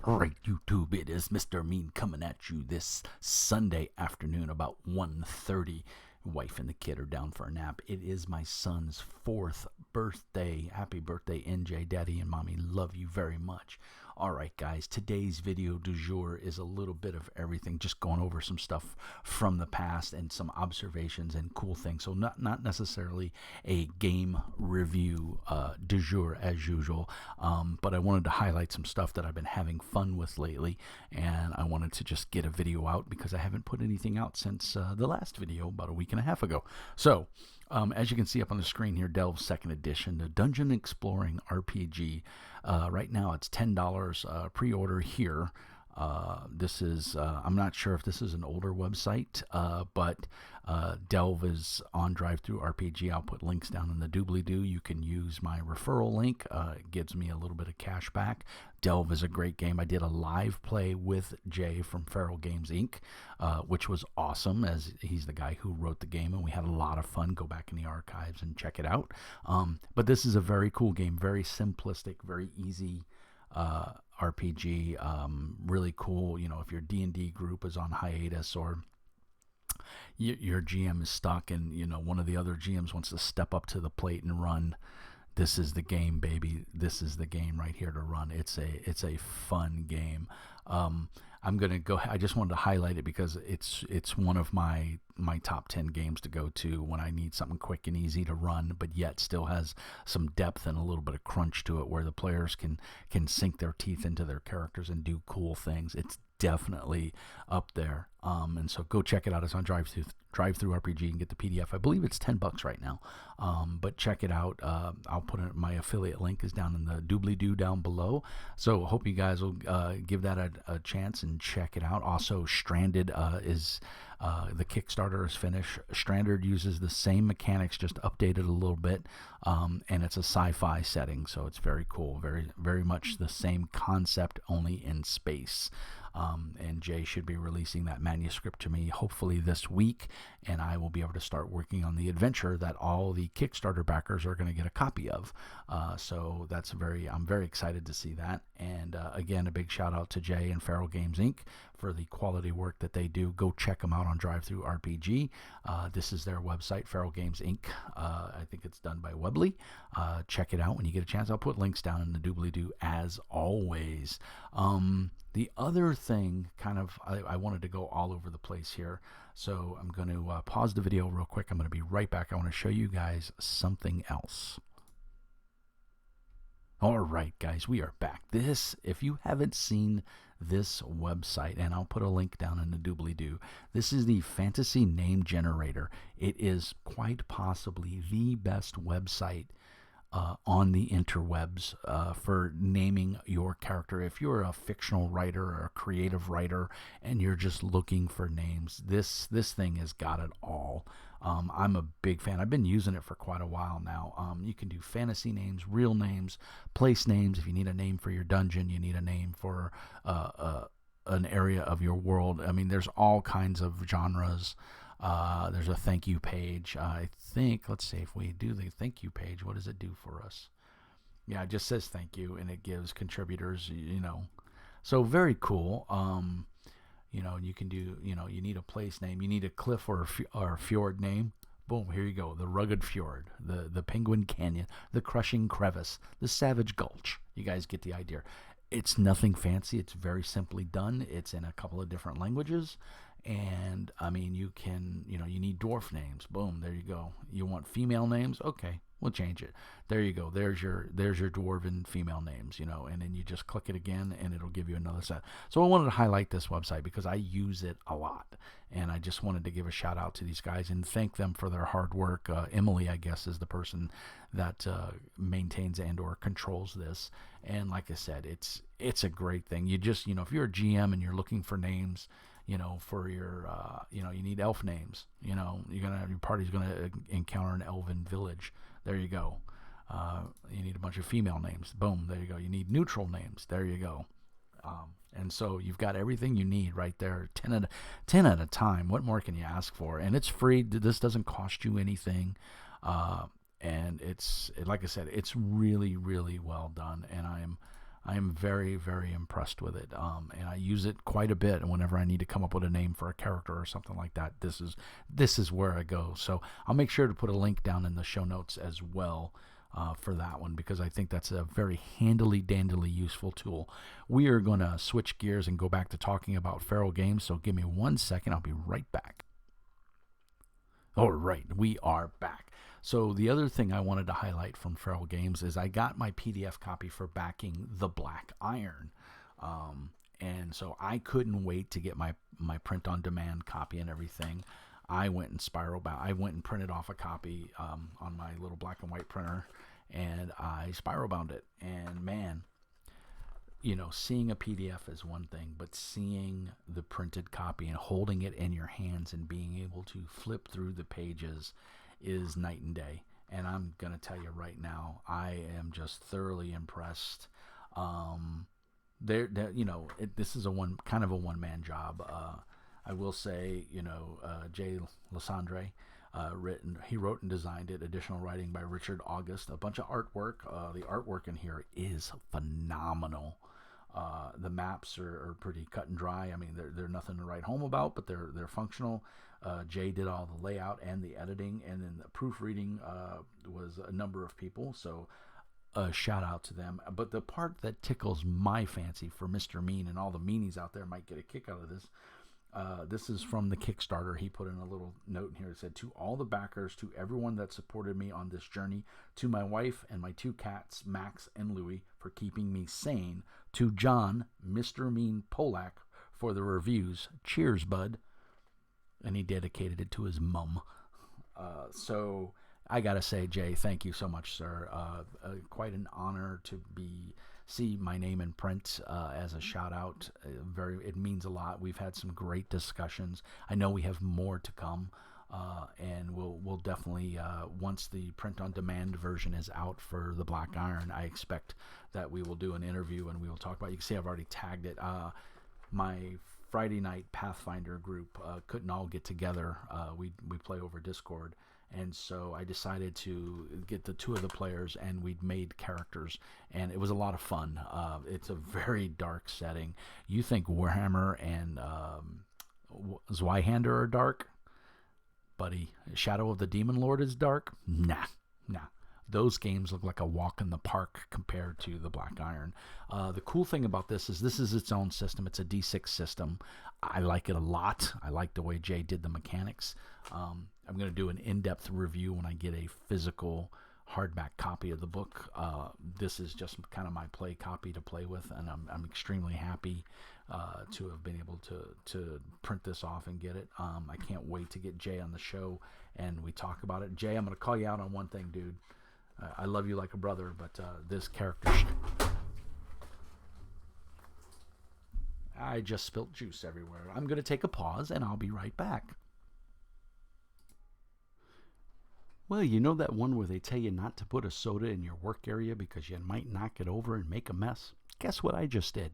Alright, YouTube, it is Mr. Mean coming at you this Sunday afternoon about 1:30. Wife and the kid are down for a nap. It is my son's 4th birthday. Happy birthday, NJ. Daddy and Mommy love you very much. Alright, guys, today's video du jour is a little bit of everything, just going over some stuff from the past and some observations and cool things. So not necessarily a game review du jour as usual, but I wanted to highlight some stuff that I've been having fun with lately, and I wanted to just get a video out because I haven't put anything out since the last video about a week and a half ago. So as you can see up on the screen here, Delve's 2nd edition, the Dungeon Exploring RPG. Right now it's $10 pre-order here. This is, I'm not sure if this is an older website, but Delve is on DriveThruRPG. I'll put links down in the doobly-doo. You can use my referral link. It gives me a little bit of cash back. Delve is a great game. I did a live play with Jay from FeralGAmesInc, which was awesome, as he's the guy who wrote the game, and we had a lot of fun. Go back in the archives and check it out. But this is a very cool game, very simplistic, very easy RPG, really cool. You know, if your D&D group is on hiatus, or your GM is stuck and, you know, one of the other GMs wants to step up to the plate and run, this is the game, baby. This is the game right here to run. It's a fun game. I'm gonna go. I just wanted to highlight it because it's one of my top 10 games to go to when I need something quick and easy to run, but yet still has some depth and a little bit of crunch to it, where the players can sink their teeth into their characters and do cool things. It's definitely up there. And so go check it out. It's on DriveThruRPG and get the PDF. I believe it's $10 right now. But check it out. I'll put it, my affiliate link is down in the doobly-doo down below. So hope you guys will give that a chance and check it out. Also, Stranded is the Kickstarter is finished. Stranded uses the same mechanics, just updated a little bit, and it's a sci-fi setting, so it's very cool. Very much the same concept, only in space. And Jay should be releasing that manuscript to me hopefully this week, and I will be able to start working on the adventure that all the Kickstarter backers are going to get a copy of. So I'm very excited to see that. And again, a big shout out to Jay and FeralGAmesInc for the quality work that they do. Go check them out on DriveThruRPG. This is their website, FeralGAmesInc. I think it's done by Webley. Check it out when you get a chance. I'll put links down in the doobly-doo as always. The other thing, I wanted to go all over the place here, so I'm going to pause the video real quick. I'm going to be right back. I want to show you guys something else. All right, guys, we are back. If you haven't seen this website, and I'll put a link down in the doobly-doo, this is the Fantasy Name Generator. It is quite possibly the best website on the interwebs for naming your character. If you're a fictional writer or a creative writer and you're just looking for names, this thing has got it all. I'm a big fan. I've been using it for quite a while now. You can do fantasy names, real names, place names. If you need a name for your dungeon, you need a name for an area of your world. I mean, there's all kinds of genres. There's a thank you page. I think, let's see, if we do the thank you page, what does it do for us? Yeah, it just says thank you, and it gives contributors, you know. So very cool. You know, you can do, you know, you need a place name, you need a cliff or a fjord name. Boom, here you go. The Rugged Fjord, the Penguin Canyon, the Crushing Crevice, the Savage Gulch. You guys get the idea. It's nothing fancy. It's very simply done. It's in a couple of different languages. And I mean, you need dwarf names. Boom, there you go. You want female names? Okay, we'll change it. There you go. There's your dwarven female names, you know, and then you just click it again and it'll give you another set. So I wanted to highlight this website because I use it a lot, and I just wanted to give a shout out to these guys and thank them for their hard work. Emily, I guess, is the person that maintains and or controls this. And like I said, it's a great thing. You just, you know, if you're a GM and you're looking for names, you know, for your, you know, you need elf names. You know, your party's gonna encounter an elven village. There you go. You need a bunch of female names. Boom, there you go. You need neutral names. There you go. And so you've got everything you need right there. 10 at a time. What more can you ask for? And it's free. This doesn't cost you anything. And it's, like I said, it's really, really well done. And I am very, very impressed with it, and I use it quite a bit. And whenever I need to come up with a name for a character or something like that, this is where I go. So I'll make sure to put a link down in the show notes as well for that one, because I think that's a very dandily useful tool. We are going to switch gears and go back to talking about Feral Games. So give me 1 second. I'll be right back. All right, we are back. So the other thing I wanted to highlight from Feral Games is I got my PDF copy for backing The Black Iron. And so I couldn't wait to get my print-on-demand copy and everything. I went and printed off a copy on my little black and white printer, and I spiral bound it. And man, seeing a PDF is one thing, but seeing the printed copy and holding it in your hands and being able to flip through the pages is night and day. And I'm going to tell you right now, I am just thoroughly impressed. This is a one-man job. I will say, Jay Lysandre, he wrote and designed it. Additional writing by Richard August. A bunch of artwork. The artwork in here is phenomenal. The maps are pretty cut and dry. I mean, they're nothing to write home about, but they're functional. Jay did all the layout and the editing, and then the proofreading was a number of people. So shout out to them. But the part that tickles my fancy for Mr. Mean, and all the meanies out there might get a kick out of this. This is from the Kickstarter. He put in a little note in here that said, "To all the backers, to everyone that supported me on this journey, to my wife and my 2 cats, Max and Louie, for keeping me sane, to John, Mr. Mean Polak, for the reviews. Cheers, bud." And he dedicated it to his mum. So I got to say, Jay, thank you so much, sir. Quite an honor to see my name in print as a shout out. It means a lot. We've had some great discussions. I know we have more to come, and we'll definitely once the print on demand version is out for the Black Iron, I expect that we will do an interview and we will talk about it. You can see I've already tagged it. My Friday night Pathfinder group couldn't all get together. We play over Discord. And so I decided to get the 2 of the players, and we'd made characters, and it was a lot of fun. It's a very dark setting. You think Warhammer and Zweihander are dark? Buddy, Shadow of the Demon Lord is dark? Nah. Those games look like a walk in the park compared to the Black Iron. The cool thing about this is its own system. It's a D6 system. I like it a lot. I like the way Jay did the mechanics. I'm going to do an in-depth review when I get a physical hardback copy of the book. This is just kind of my play copy to play with, and I'm extremely happy to have been able to print this off and get it. I can't wait to get Jay on the show and we talk about it. Jay, I'm going to call you out on one thing, dude. I love you like a brother, but this character... I just spilt juice everywhere. I'm going to take a pause, and I'll be right back. Well, you know that one where they tell you not to put a soda in your work area because you might knock it over and make a mess? Guess what I just did?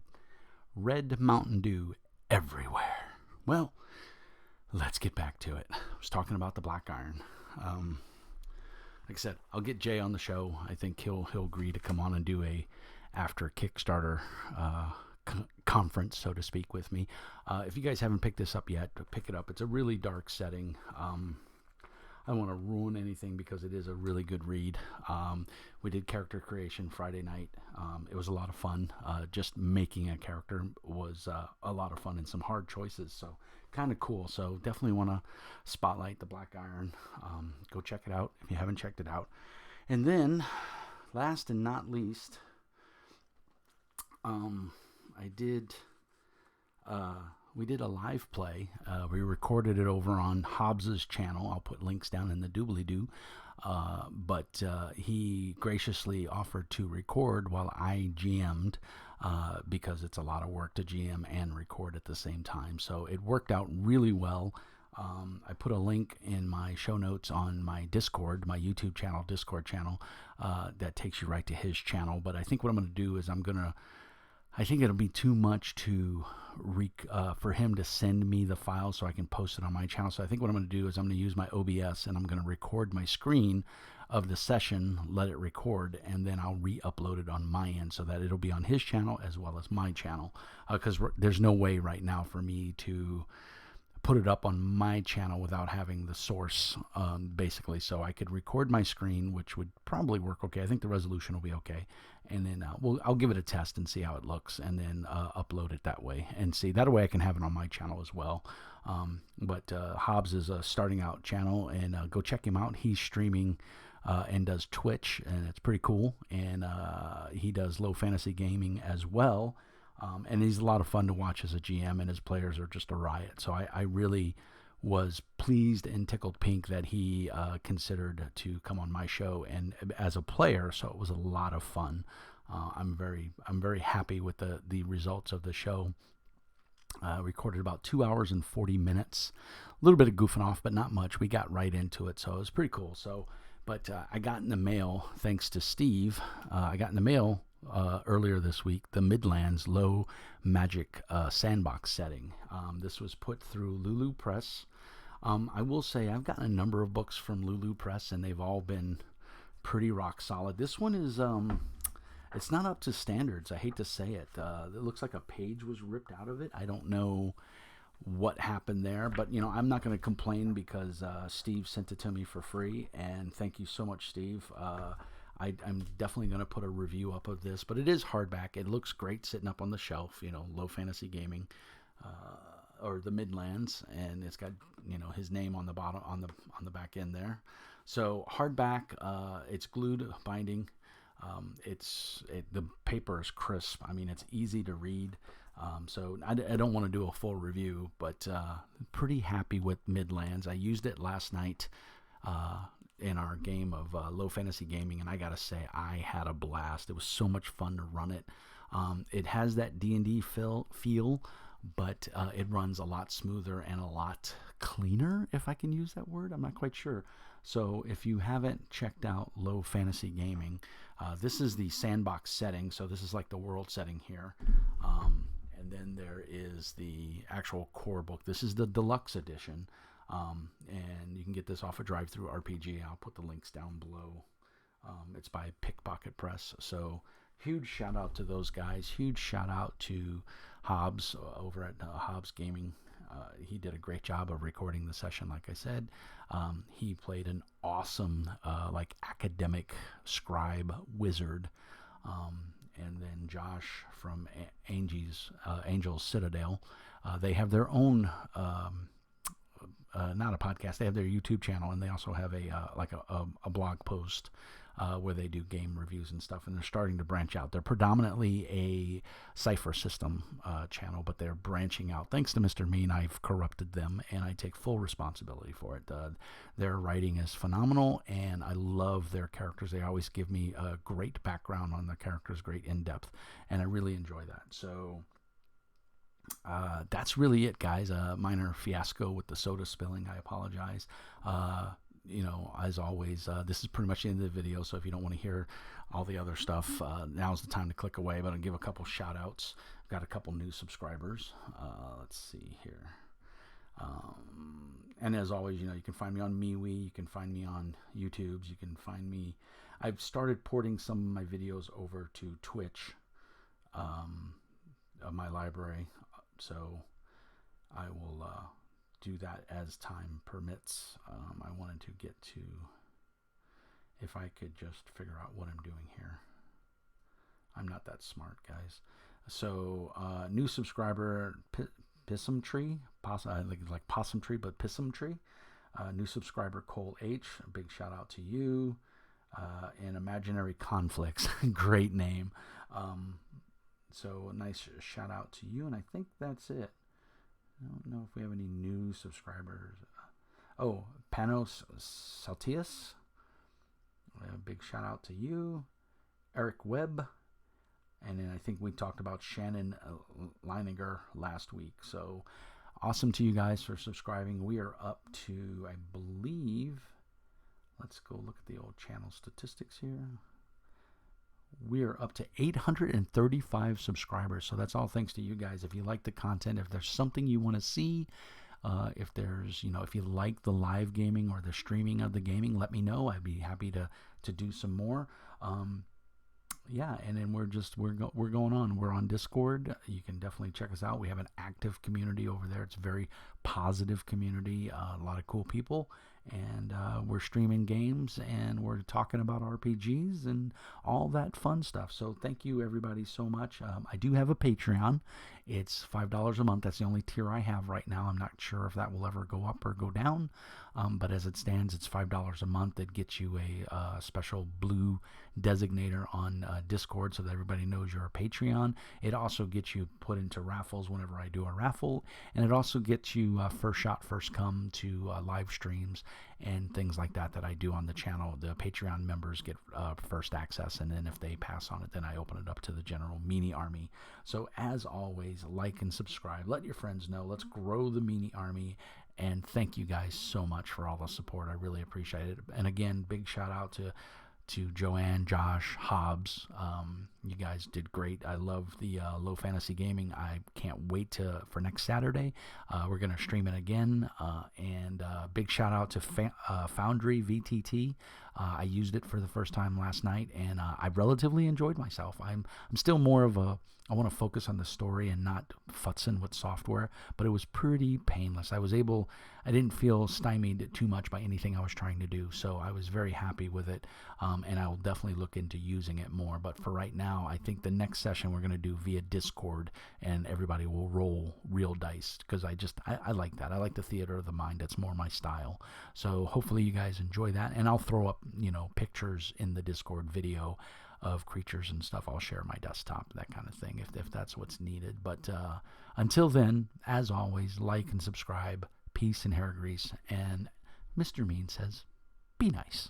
Red Mountain Dew everywhere. Well, let's get back to it. I was talking about the Black Iron. Like I said, I'll get Jay on the show. I think he'll agree to come on and do a after Kickstarter conference, so to speak, with me. If you guys haven't picked this up yet, pick it up. It's a really dark setting. I don't want to ruin anything because it is a really good read. We did character creation Friday night. It was a lot of fun. Just making a character was a lot of fun and some hard choices. So kind of cool. So definitely want to spotlight the Black Iron. Go check it out if you haven't checked it out. And then, last and not least, we did a live play. We recorded it over on Hobbs's channel. I'll put links down in the doobly-doo. But he graciously offered to record while I GM'd because it's a lot of work to GM and record at the same time. So it worked out really well. I put a link in my show notes on my Discord, my YouTube channel, Discord channel, that takes you right to his channel. But I think what I'm going to do is I think it'll be too much for him to send me the file so I can post it on my channel. So I think what I'm going to do is I'm going to use my OBS and I'm going to record my screen of the session, let it record, and then I'll re-upload it on my end so that it'll be on his channel as well as my channel. Because there's no way right now for me to put it up on my channel without having the source, basically. So I could record my screen, which would probably work okay. I think the resolution will be okay. And then I'll give it a test and see how it looks, and then upload it that way. And see, that way I can have it on my channel as well. But Hobbs is a starting out channel, and go check him out. He's streaming and does Twitch, and it's pretty cool. And he does low fantasy gaming as well. And he's a lot of fun to watch as a GM, and his players are just a riot. So I really was pleased and tickled pink that he considered to come on my show and as a player. So it was a lot of fun. I'm very happy with the results of the show. Recorded about 2 hours and 40 minutes. A little bit of goofing off, but not much. We got right into it, so it was pretty cool. So, but I got in the mail, thanks to Steve. I got in the mail earlier this week the Midlands Low Magic sandbox setting. This was put through Lulu Press. I will say I've gotten a number of books from Lulu Press, and they've all been pretty rock solid. This one is it's not up to standards. I hate to say it. It looks like a page was ripped out of it. I don't know what happened there, but you know, I'm not going to complain because Steve sent it to me for free, and thank you so much, Steve. I'm definitely going to put a review up of this, but it is hardback. It looks great sitting up on the shelf, you know, Low Fantasy Gaming, or the Midlands, and it's got, you know, his name on the bottom, on the back end there. So hardback, it's glued binding. The paper is crisp. I mean, it's easy to read. So I don't want to do a full review, but pretty happy with Midlands. I used it last night in our game of Low Fantasy Gaming, and I gotta say, I had a blast. It was so much fun to run it. It has that D&D feel, but it runs a lot smoother and a lot cleaner, if I can use that word. I'm not quite sure. So if you haven't checked out Low Fantasy Gaming, this is the sandbox setting. So this is like the world setting here. And then there is the actual core book. This is the deluxe edition. And you can get this off of Drive-Thru RPG. I'll put the links down below. It's by PickPocketPress. So huge shout out to those guys. Huge shout out to Hobbs over at Hobbs Gaming. He did a great job of recording the session, like I said. He played an awesome, like academic scribe wizard. And then Josh from Angel's Citadel. They have their own, not a podcast. They have their YouTube channel, and they also have a blog post where they do game reviews and stuff. And they're starting to branch out. They're predominantly a Cypher System channel, but they're branching out. Thanks to Mr. Mean, I've corrupted them, and I take full responsibility for it. Their writing is phenomenal, and I love their characters. They always give me a great background on the characters, great in-depth, and I really enjoy that. So that's really it, guys. Minor fiasco with the soda spilling. I apologize. You know, as always, this is pretty much the end of the video, so if you don't want to hear all the other stuff, now's the time to click away. But I'll give a couple shout outs. I've got a couple new subscribers. Let's see here. And as always, you know, you can find me on MeWe, you can find me on YouTube, you can find me. I've started porting some of my videos over to Twitch, of my library, so I will do that as time permits. I wanted to get to, if I could just figure out what I'm doing here. I'm not that smart, guys. So new subscriber, Pissum Tree, like Possum Tree, but Pissum Tree. New subscriber Cole H, a big shout out to you. And Imaginary Conflicts, great name. So a nice shout out to you, and I think that's it. I don't know if we have any new subscribers. Oh, Panos Saltius, a big shout out to you. Eric Webb, and then I think we talked about Shannon Leininger last week. So awesome to you guys for subscribing. We are up to, I believe, let's go look at the old channel statistics here. We are up to 835 subscribers. So that's all thanks to you guys. If you like the content, if there's something you want to see, If there's, if you like the live gaming or the streaming of the gaming, let me know. I'd be happy to do some more. Yeah, and then we're going on. We're on Discord. You can definitely check us out. We have an active community over there. It's a very positive community. A lot of cool people, and we're streaming games, and we're talking about RPGs and all that fun stuff. So thank you everybody so much. I do have a Patreon. It's $5 a month. That's the only tier I have right now. I'm not sure if that will ever go up or go down, but as it stands, it's $5 a month. It gets you a special blue designator on Discord so that everybody knows you're a Patreon. It also gets you put into raffles whenever I do a raffle, and it also gets you first shot, first come to live streams and things like that I do on the channel. The Patreon members get first access, and then if they pass on it, then I open it up to the general Meanie Army. So as always, like and subscribe. Let your friends know. Let's grow the Meanie Army. And thank you guys so much for all the support. I really appreciate it. And again, big shout out to Joanne, Josh, Hobbs. You guys did great. I love the Low Fantasy Gaming. I can't wait for next Saturday. We're going to stream it again. And big shout out to Foundry VTT. I used it for the first time last night, and I relatively enjoyed myself. I'm still more of I want to focus on the story and not futzing with software, but it was pretty painless. I didn't feel stymied too much by anything I was trying to do, so I was very happy with it, and I will definitely look into using it more. But for right now, I think the next session we're going to do via Discord, and everybody will roll real dice, because I like that. I like the theater of the mind. That's more my style. So hopefully you guys enjoy that, and I'll throw up pictures in the Discord video of creatures and stuff. I'll share my desktop, that kind of thing, if that's what's needed. But until then, as always, like and subscribe. Peace and hair grease. And Mr. Mean says, be nice.